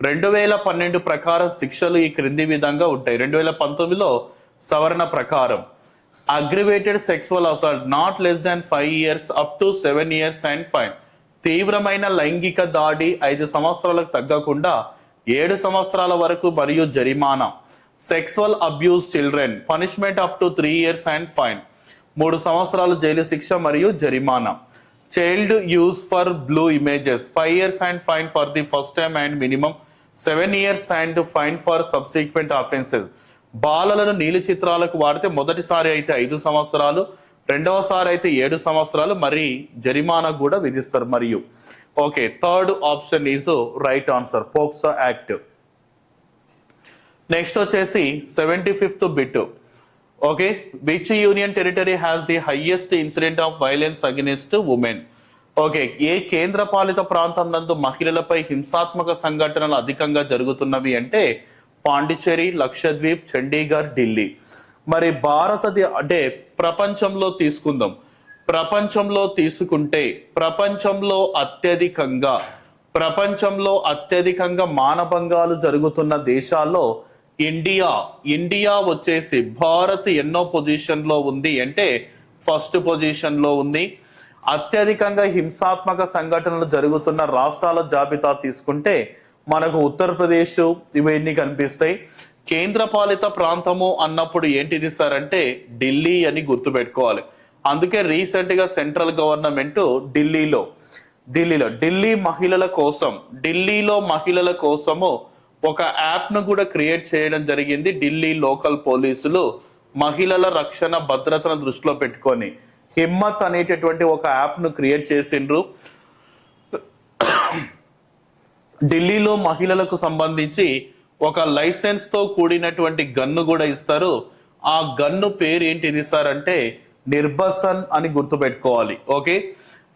2012 ప్రకారం శిక్షలు ఈ క్రింది విధంగా ఉంటాయి. 2019లో సవరణ ప్రకారం aggravated sexual assault not less than 5 years up to 7 years and fine. తీవ్రమైన లైంగిక దాడి 5 సంవత్సరాలకు తగ్గకుండా 7 సంవత్సరాల వరకు మరియు జరిమానా. Sexual abuse children punishment up to 3 years and fine, 3 సంవత్సరాల జైలు శిక్ష మరియు జరిమానా. Child use for blue images 5 years and fine for the first time and minimum 7 years and fine for subsequent offences. బాలలను నీలి చిత్రాలకు వాడితే మొదటిసారి అయితే 5 సంవత్సరాలు, రెండవసారి అయితే 7 సంవత్సరాలు, మరి జరిమానా కూడా విధిస్తారు. మరియు okay, third option is right answer, POCSO act. Next వచ్చేసి 75th bit. Okay, which union territory has the highest incident of violence against women? Okay, ఏ కేంద్ర పాలిత ప్రాంతం నందు మహిళలపై హింసాత్మక సంఘటనలు అధికంగా జరుగుతున్నవి అంటే పాండిచ్చేరి, లక్షద్వీప్, చండీగఢ్, ఢిల్లీ. మరి అంటే ప్రపంచంలో తీసుకుందాం. ప్రపంచంలో తీసుకుంటే ప్రపంచంలో అత్యధికంగా మానభంగాలు జరుగుతున్న దేశాల్లో ఇండియా వచ్చేసి, భారత్ ఎన్నో పొజిషన్ లో ఉంది అంటే ఫస్ట్ పొజిషన్ లో ఉంది. అత్యధికంగా హింసాత్మక సంఘటనలు జరుగుతున్న రాష్ట్రాల జాబితా తీసుకుంటే మనకు ఉత్తరప్రదేశ్ ఇవన్నీ కనిపిస్తాయి. కేంద్ర పాలిత ప్రాంతము అన్నప్పుడు ఏంటిది సార్ అంటే ఢిల్లీ అని గుర్తుపెట్టుకోవాలి. అందుకే రీసెంట్ గా సెంట్రల్ గవర్నమెంట్ ఢిల్లీ మహిళల కోసము ఒక యాప్ ను కూడా క్రియేట్ చేయడం జరిగింది. ఢిల్లీ లోకల్ పోలీసులు మహిళల రక్షణ భద్రతను దృష్టిలో పెట్టుకొని హిమ్మత్ అనేటటువంటి ఒక యాప్ ను క్రియేట్ చేసిండ్రు. ఢిల్లీలో మహిళలకు సంబంధించి ఒక లైసెన్స్ తో కూడినటువంటి గన్ను కూడా ఇస్తారు. ఆ గన్ను పేరు ఏంటిది సార్ అంటే నిర్భసన్ అని గుర్తుపెట్టుకోవాలి. ఓకే,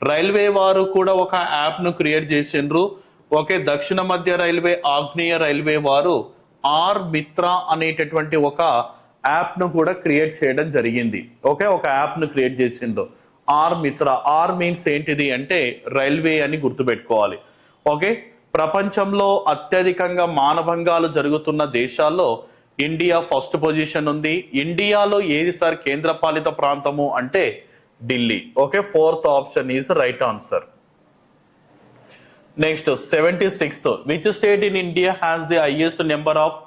రైల్వే వారు కూడా ఒక యాప్ ను క్రియేట్ చేసిండ్రు. ఓకే, దక్షిణ మధ్య రైల్వే, ఆగ్నేయ రైల్వే వారు ఆర్ మిత్ర అనేటటువంటి ఒక యాప్ ను కూడా క్రియేట్ చేయడం జరిగింది. ఓకే, ఒక యాప్ ను క్రియేట్ చేసిండ్రు ఆర్ మిత్ర. ఆర్ మీన్స్ ఏంటిది అంటే రైల్వే అని గుర్తుపెట్టుకోవాలి. ఓకే, ప్రపంచంలో అత్యధికంగా మానభంగాలు జరుగుతున్న దేశాల్లో ఇండియా ఫస్ట్ పొజిషన్ ఉంది. ఇండియాలో ఏది సార్ కేంద్ర పాలిత ప్రాంతము అంటే Delhi. Okay, fourth option is right answer. Next 76th, which state in India has the highest number of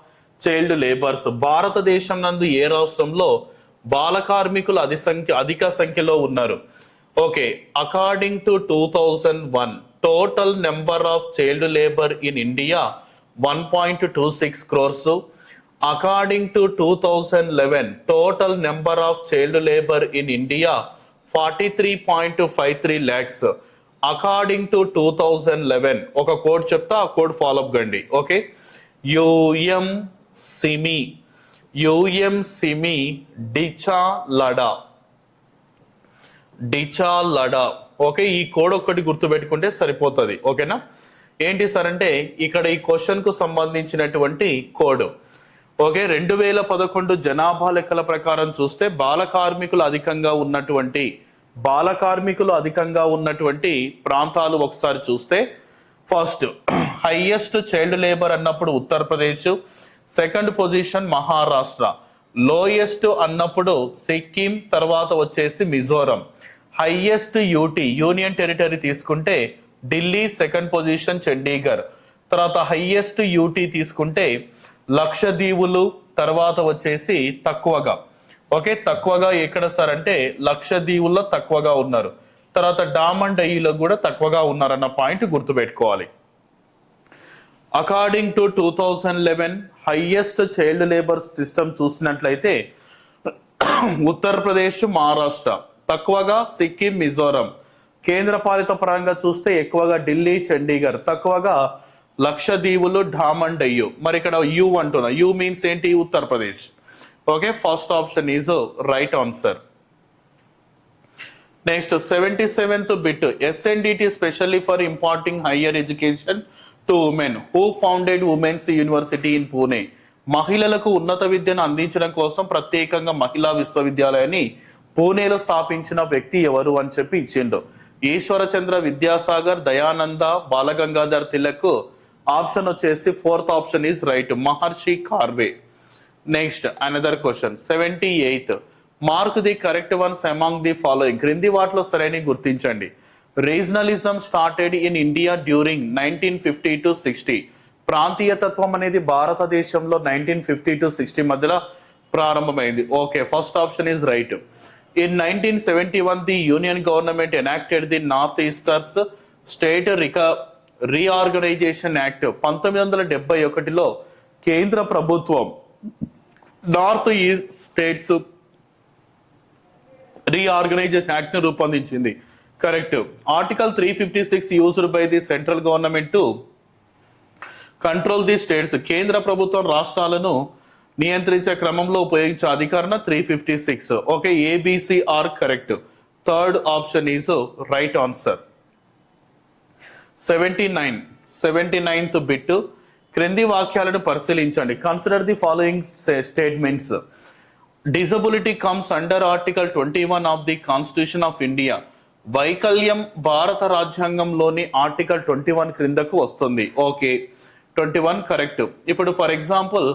child labours? భారతదేశం నందు ఏ రాష్ట్రంలో బాల కార్మికులు అధిక సంఖ్యలో ఉన్నారు? Okay, according to 2001 total number of child labor in India 1.26 crores. According to 2011 total number of child labor in India 43.53 lakhs. According to 2011 ఒక code చెప్తా, ఆ కోడ్ ఫాలో అప్ కండి. ఓకే, యుఎం సిమి డిచా లడా. ఓకే, ఈ కోడ్ ఒక్కటి గుర్తుపెట్టుకుంటే సరిపోతుంది. ఓకేనా, ఏంటి సార్ అంటే ఇక్కడ ఈ క్వశ్చన్ కు సంబంధించినటువంటి కోడ్. ఓకే, 2011 జనాభా లెక్కల ప్రకారం చూస్తే బాల కార్మికులు అధికంగా ఉన్నటువంటి ప్రాంతాలు ఒకసారి చూస్తే ఫస్ట్ హైయెస్ట్ చైల్డ్ లేబర్ అన్నప్పుడు Uttar Pradesh, second position Maharashtra, lowest అన్నప్పుడు సిక్కిం, తర్వాత వచ్చేసి మిజోరం, హైయెస్ట్ యూనియన్ టెరిటరీ తీసుకుంటే ఢిల్లీ, సెకండ్ పొజిషన్ చండీగఢ్, తర్వాత హైయెస్ట్ యూటీ తీసుకుంటే లక్షద్వీపులు, తర్వాత వచ్చేసి తక్కువగా. ఓకే, తక్కువగా ఎక్కడ సార్ అంటే లక్షద్వీపుల్లో తక్కువగా ఉన్నారు, తర్వాత డామన్ డయ్యూలో కూడా తక్కువగా ఉన్నారన్న పాయింట్ గుర్తుపెట్టుకోవాలి. According to 2011 highest child labour system చూసినట్లయితే ఉత్తరప్రదేశ్, మహారాష్ట్ర, తక్కువగా సిక్కిం, మిజోరం, కేంద్ర పాలిత పరంగా చూస్తే ఎక్కువగా ఢిల్లీ, చండీగఢ్, తక్కువగా లక్షద్వీపులు, డామన్ డయ్యూ. మరి ఇక్కడ యూ అంటున్నా, యూ మీన్స్ ఏంటి? Uttar Pradesh. Okay, first option is right answer. Next 77th bit, SNDT specially for imparting higher education to women, who founded women's university in Pune? మహిళలకు ఉన్నత విద్యను అందించడం కోసం ప్రత్యేకంగా మహిళా విశ్వవిద్యాలయాన్ని పూణేలో స్థాపించిన వ్యక్తి ఎవరు అని చెప్పి ఇచ్చిండు. ఈశ్వరచంద్ర విద్యాసాగర్, దయానంద, బాలగంగాధర్ తిలక్. ఆప్షన్ వచ్చేసి fourth option is right, Maharshi Karvy. Next another question 78th, mark the correct once among the following. క్రింది వాటిలో సరైన గుర్తించండి. Regionalism started in India during 1950 to 60. ప్రాంతీయతత్వం అనేది భారతదేశంలో 1950 to 60 మధ్యలో ప్రారంభమైంది. Okay, first option is right. In 1971 the Union government enacted the North Eastern State Reorganization Act. 1971లో కేంద్ర ప్రభుత్వం north east states reorganisation act ని రూపొందించింది. Correct. Article 356 used by the central government to control the states. కేంద్ర ప్రభుత్వం రాష్ట్రాలను నియంత్రించే క్రమంలో ఉపయోగించే అధికరణ 356. Okay, ABCR correct. Third option is right answer. 79th bit. క్రింది వాక్యాలను పరిశీలించండి. Consider the following statements. Disability comes under article 21 of the constitution of India. వైకల్యం భారత రాజ్యాంగంలోని ఆర్టికల్ 21 క్రిందకు వస్తుంది. Okay, 21 correct. ఇప్పుడు for example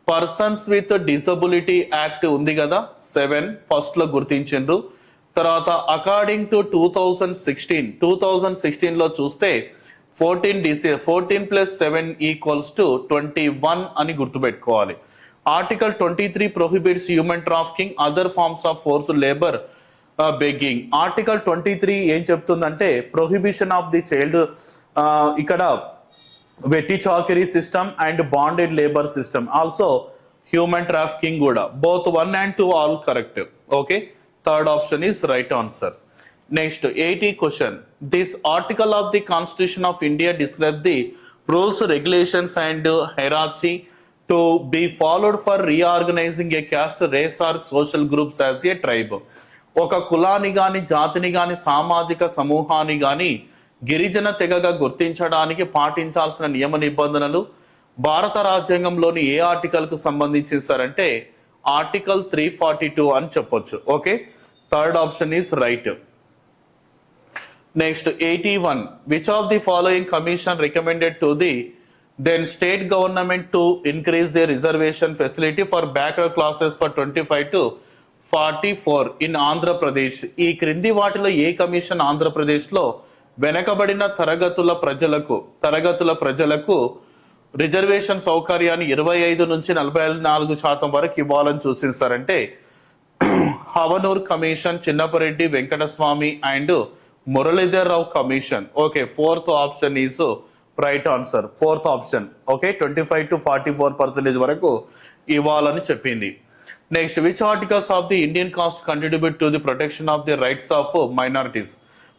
persons with disability act ఉంది కదా, 7 ఫస్ట్ లో గుర్తించిండ్రు. తర్వాత అకార్డింగ్ టు 2016 లో చూస్తే 14 + 7 = 21 అని గుర్తుపెట్టుకోవాలి. Article 23 prohibits human trafficking, other forms of forced labour, begging. Article 23 ఏం చెప్తుందంటే ప్రొహిబిషన్ ఆఫ్ ది చైల్డ్, ఇక్కడ వెట్టి చాకరీ system and bonded labour system, also human trafficking కూడా. Both 1 and 2 all correct. Okay, third option is right answer. Next, 80 question. This article of the Constitution of India describes the rules, regulations and hierarchy to be followed for reorganizing a caste, race or social groups as a tribe. ఒక కులాన్ని గాని జాతిని గాని సామాజిక సమూహాన్ని గాని గిరిజన తెగగా గుర్తించడానికి పాటించాల్సిన నియమ నిబంధనలు భారత రాజ్యాంగంలోని ఏ ఆర్టికల్ కు సంబంధించారంటే ఆర్టికల్ 342 అని చెప్పొచ్చు. Okay, third option is right. Next, 81. Which of the following commission recommended to the then state government to increase their reservation facility for backward classes for 25 to 44 in Andhra Pradesh? ఈ క్రింది వాటిలో ఏ commission Andhra Pradesh లో వెనకబడిన తరగతుల ప్రజలకు reservation సౌకర్యాన్ని 25 నుంచి 44% వరకు ఇవ్వాలని సూచించారంటే Havanur commission, Chinnappareddy Venkataswamy and Muralidhar Rao commission. Okay, fourth option is right answer. Fourth option. Okay, 25 to 44% వరకు ఇవ్వాలని చెప్పింది. Next, which articles of the Indian caste contribute to the protection of the rights of minorities?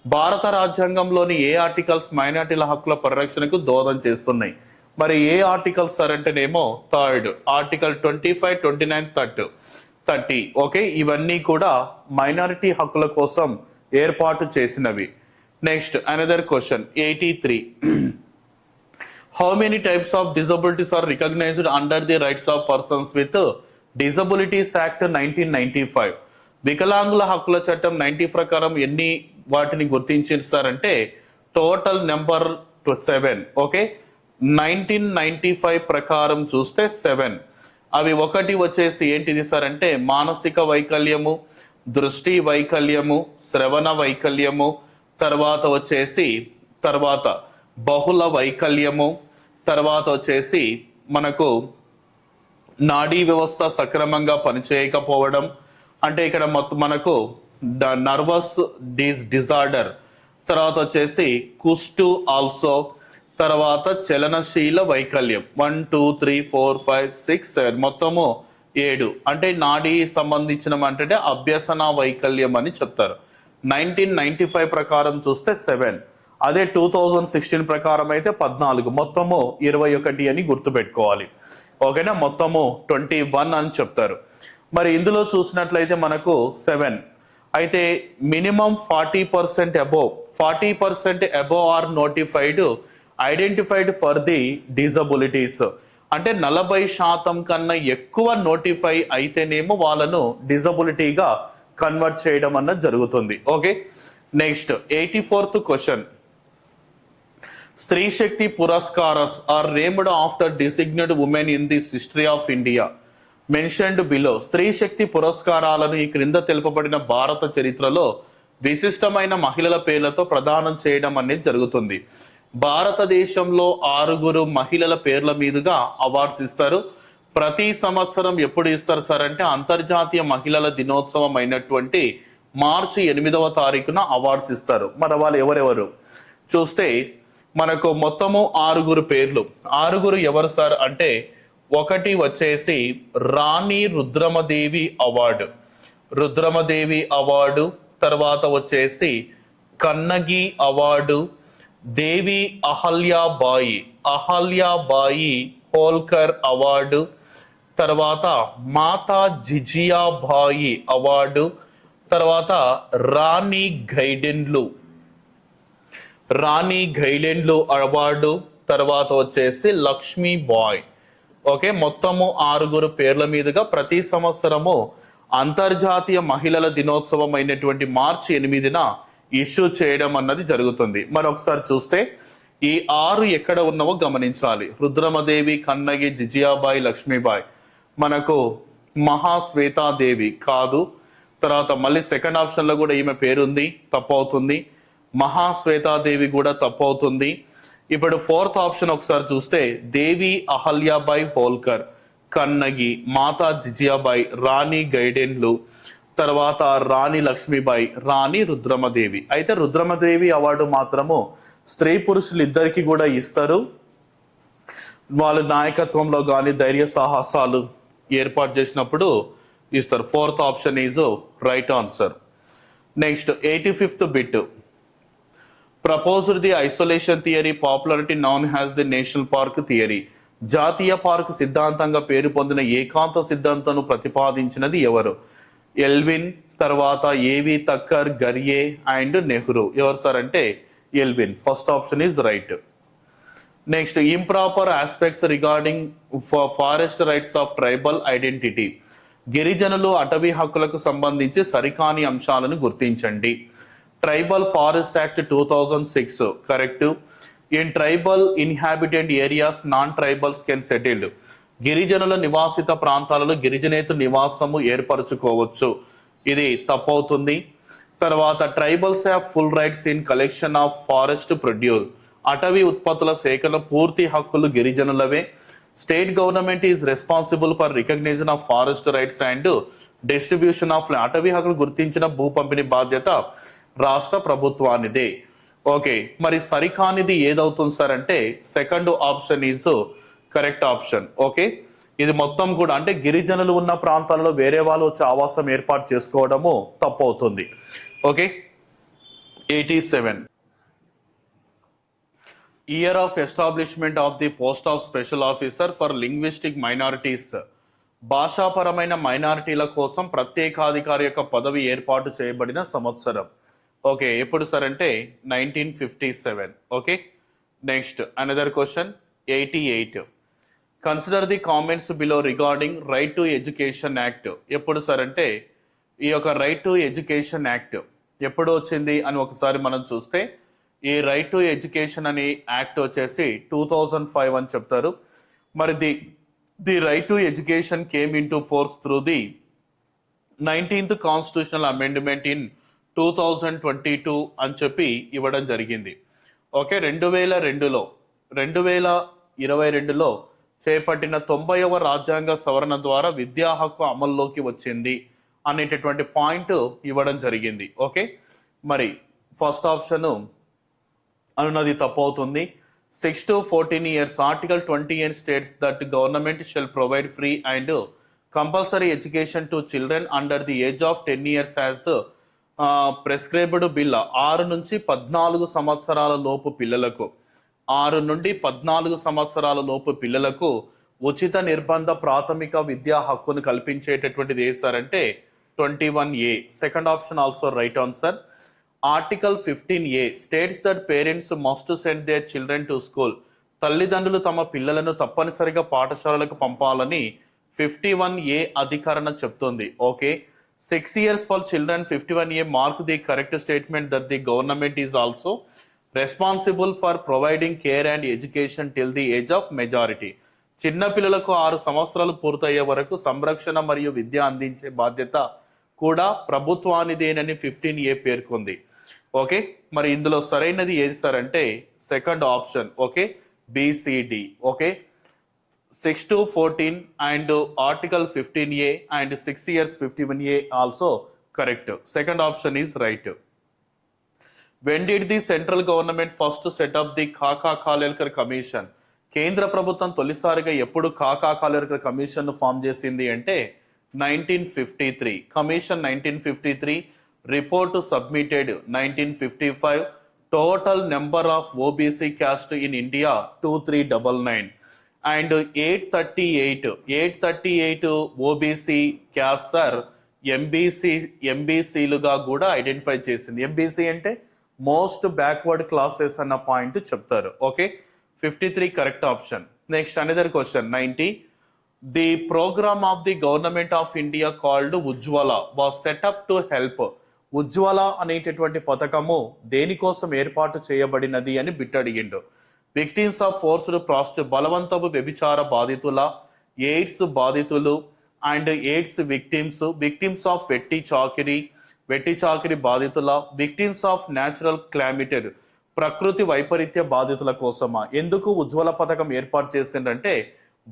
Bharat రాజ్యాంగంలోని ఏ ఆర్టికల్స్ మైనారిటీల హక్కుల పరిరక్షణకు దోహదం చేస్తున్నాయి? మరి ఏ ఆర్టికల్స్ సార్ అంటేనేమో థర్డ్ ఆర్టికల్ 25, 29, 30. ఓకే, ఇవన్నీ కూడా మైనారిటీ హక్కుల కోసం ఏర్పాటు చేసినవి. Next, another question, 83. How many types of disabilities are recognised under the rights of persons with disabilities act 1995? వికలాంగుల హక్కుల చట్టం 90 ప్రకారం ఎన్ని వాటిని గుర్తించారంటే టోటల్ నెంబర్ 7. ఓకే, 1995 ప్రకారం చూస్తే 7. అవి ఒకటి వచ్చేసి ఏంటిది సార్ అంటే మానసిక వైకల్యము, దృష్టి వైకల్యము, శ్రవణ వైకల్యము, తర్వాత బహుళ వైకల్యము, తర్వాత వచ్చేసి మనకు నాడీ వ్యవస్థ సక్రమంగా పనిచేయకపోవడం, అంటే ఇక్కడ మనకు నర్వస్ డిజార్డర్, తర్వాత వచ్చేసి కుష్టు ఆల్సో, తర్వాత చలనశీల వైకల్యం 1, 2, 3, 4, 5, 6, 7 మొత్తము 7. అంటే నాడీ సంబంధించిన అంటే అభ్యసన వైకల్యం అని చెప్తారు. 1995 ప్రకారం చూస్తే 7. అదే 2016 ప్రకారం అయితే 14, మొత్తము 21 అని గుర్తుపెట్టుకోవాలి. ఓకేనా, మొత్తము 21 అని చెప్తారు. మరి ఇందులో చూసినట్లయితే మనకు 7 అయితే minimum 40% above are notified identified for the disabilities. అంటే 40% కన్నా ఎక్కువ నోటిఫై అయితేనేమో వాళ్ళను డిజబిలిటీగా కన్వర్ట్ చేయడం అన్నది జరుగుతుంది. Okay, next 84th question. Stree Shakti Puraskars are named after designated women in the history of India mentioned below. Stree Shakti పురస్కారాలను ఈ క్రింద తెలుపబడిన భారత చరిత్రలో విశిష్టమైన మహిళల పేర్లతో ప్రదానం చేయడం అనేది జరుగుతుంది. భారతదేశంలో 6 మహిళల పేర్ల మీదుగా అవార్డ్స్ ఇస్తారు. ప్రతి సంవత్సరం ఎప్పుడు ఇస్తారు సార్ అంటే అంతర్జాతీయ మహిళల దినోత్సవం అయినటువంటి మార్చి 8వ తారీఖున అవార్డ్స్ ఇస్తారు. మరి వాళ్ళు ఎవరెవరు చూస్తే మనకు మొత్తము 6 పేర్లు. 6 ఎవరు సార్ అంటే ఒకటి వచ్చేసి రాణి రుద్రమదేవి అవార్డు, రుద్రమదేవి అవార్డు, తర్వాత వచ్చేసి కన్నగి అవార్డు, దేవి అహల్యాబాయి హోల్కర్ అవార్డు, తర్వాత మాతా జిజియాబాయి అవార్డు, తర్వాత రాణి గైడెన్లు అవార్డు, తర్వాత వచ్చేసి లక్ష్మీబాయ్. ఓకే, మొత్తము 6 పేర్ల మీదుగా ప్రతి సంవత్సరము అంతర్జాతీయ మహిళల దినోత్సవం అయినటువంటి మార్చి 8న ఇష్యూ చేయడం అన్నది జరుగుతుంది. మరొకసారి చూస్తే ఈ 6 ఎక్కడ ఉన్నావో గమనించాలి. రుద్రమదేవి, కన్నగి, జిజియాబాయి, లక్ష్మీబాయి. మనకు మహాశ్వేతాదేవి కాదు. తర్వాత మళ్ళీ సెకండ్ ఆప్షన్ లో కూడా ఈమె పేరుంది, తప్పు అవుతుంది. మహాశ్వేతాదేవి కూడా తప్పు అవుతుంది. ఇప్పుడు ఫోర్త్ ఆప్షన్ ఒకసారి చూస్తే దేవి అహల్యాబాయి హోల్కర్, కన్నగి, మాతా జిజియాబాయి, రాణి గైడెన్లు, తర్వాత రాణి లక్ష్మీబాయి, రాణి రుద్రమదేవి. అయితే రుద్రమదేవి అవార్డు మాత్రము స్త్రీ పురుషులు ఇద్దరికి కూడా ఇస్తారు. వాళ్ళ నాయకత్వంలో కానీ ధైర్య సాహసాలు ఏర్పాటు చేసినప్పుడు ఇస్తారు. Fourth option is right answer. Next 85th bit. Proposed the isolation theory, popularity noun has the national park theory. జాతీయ పార్క్ సిద్ధాంతంగా పేరు పొందిన ఏకాంత సిద్ధాంతం ప్రతిపాదించినది ఎవరు? ఎల్విన్, తర్వాత ఏవి తక్కర్, గర్యే అండ్ నెహ్రూ. ఎవరు సార్ అంటే Elwin. First option is right. Next improper aspects regarding forest rights of tribal identity. గిరిజనులు అటవీ హక్కులకు సంబంధించి సరికాని అంశాలను గుర్తించండి. Tribal forest act 2006 correct. In tribal inhabitant areas non tribals can settled. గిరిజనుల నివాసిత ప్రాంతాలలో గిరిజనేతు నివాసము ఏర్పరచుకోవచ్చు. ఇది తప్పవుతుంది. తర్వాత tribals have full rights in collection of forest produce. అటవీ ఉత్పత్తుల సేకరణ పూర్తి హక్కులు గిరిజనులవే. State government is responsible for recognition of forest rights and distribution of అటవీ హక్కులు గుర్తించిన భూ పంపిణీ బాధ్యత రాష్ట్ర ప్రభుత్వానిదే. ఓకే, మరి సరికానిది ఏదవుతుంది సార్ అంటే second option is correct option. Okay, ఇది మొత్తం కూడా అంటే గిరిజనులు ఉన్న ప్రాంతాలలో వేరే వాళ్ళు వచ్చి ఆవాసం ఏర్పాటు చేసుకోవడము తప్పు అవుతుంది. Okay, 87. Year of establishment of the post of special officer for linguistic minorities. భాషాపరమైన మైనారిటీల కోసం ప్రత్యేకాధికారి యొక్క పదవి ఏర్పాటు చేయబడిన సంవత్సరం. ఓకే, ఎప్పుడు సార్ అంటే 1957. Okay, next another question 88. Consider the comments below regarding right to education act. ఎప్పుడు సార్ అంటే ఈ యొక్క రైట్ టు ఎడ్యుకేషన్ యాక్ట్ ఎప్పుడు వచ్చింది అని ఒకసారి మనం చూస్తే ఈ రైట్ టు ఎడ్యుకేషన్ అని యాక్ట్ వచ్చేసి 2005 అని చెప్తారు. మరి the right to education came in to force through the 19th constitutional amendment in 2022 అని చెప్పి ఇవ్వడం జరిగింది. ఓకే, 2022లో చేపట్టిన 90వ రాజ్యాంగ సవరణ ద్వారా విద్యా హక్కు అమల్లోకి వచ్చింది అనేటటువంటి పాయింట్ ఇవ్వడం జరిగింది. ఓకే, మరి ఫస్ట్ ఆప్షన్ అనున్నది తప్పు అవుతుంది. 6 to 14 years article 28 states that government shall provide free and compulsory education to children under the age of 10 years as prescribed bill. 6 నుంచి 14 సంవత్సరాల లోపు పిల్లలకు 6 నుండి 14 సంవత్సరాల లోపు పిల్లలకు ఉచిత నిర్బంధ ప్రాథమిక విద్యా హక్కును కల్పించేటటువంటిది ఏ సార్ అంటే 21A. Second option also right answer. Article 15A states that parents must send their children to school. తల్లిదండ్రులు తమ పిల్లలను తప్పనిసరిగా పాఠశాలలకు పంపాలని 51A అధికరణ చెప్తుంది. Okay, 6 years for children 51A mark the correct statement that the government is also responsible for providing care and education till the age of majority. చిన్న పిల్లలకు 6 సంవత్సరాలు పూర్తయ్యే వరకు సంరక్షణ మరియు విద్య అందించే బాధ్యత కూడా ప్రభుత్వానిదేనని 15A పేర్కొంది. ఓకే, మరి ఇందులో సరైనది ఏది సార్ అంటే second option. Okay, BCD. Okay, 6 to 14 and article 15A and 6 years 51A also correct. Second option is right. When did the central government first set up the Kaka Kalelkar Commission? కేంద్ర ప్రభుత్వం తొలిసారిగా ఎప్పుడు కాకా Kalelkar commission form చేసింది అంటే 1953, commission 1953, report submitted 1955, total number of OBC caste in India 2399, and 838 OBC caste are ఎంబీసీలుగా కూడా identify చేసింది. MBC అంటే మోస్ట్ బ్యాక్వర్డ్ క్లాసెస్ అన్న పాయింట్ చెప్తారు. Okay, 53 correct option. Next another question 90. The programme of the government of India called Ujjwala was set up to help. Ujjwala అనేటటువంటి పథకము దేనికోసం ఏర్పాటు చేయబడినది అని బిట్ అడిగిండు. విక్టిమ్స్ ఆఫ్ ఫోర్స్డ్ ప్రాస్టిట్యూషన్, బలవంతపు వ్యభిచార బాధితుల, ఎయిడ్స్ బాధితులు అండ్ ఎయిడ్స్ విక్టిమ్స్ ఆఫ్ వెట్టి చాకిరి బాధితుల, విక్టిమ్స్ ఆఫ్ న్యాచురల్ క్లామిటెడ్, ప్రకృతి వైపరీత్య బాధితుల కోసమా. ఎందుకు ఉజ్వల పథకం ఏర్పాటు చేసిందంటే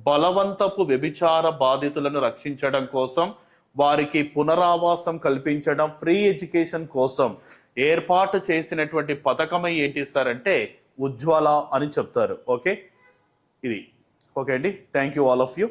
బలవంతపు వ్యభిచార బాధితులను రక్షించడం కోసం, వారికి పునరావాసం కల్పించడం, ఫ్రీ ఎడ్యుకేషన్ కోసం ఏర్పాటు చేసినటువంటి పథకమే ఏంటి సార్ అంటే ఉజ్వల అని చెప్తారు. ఓకే, ఇది ఓకే అండి. Thank you all of you.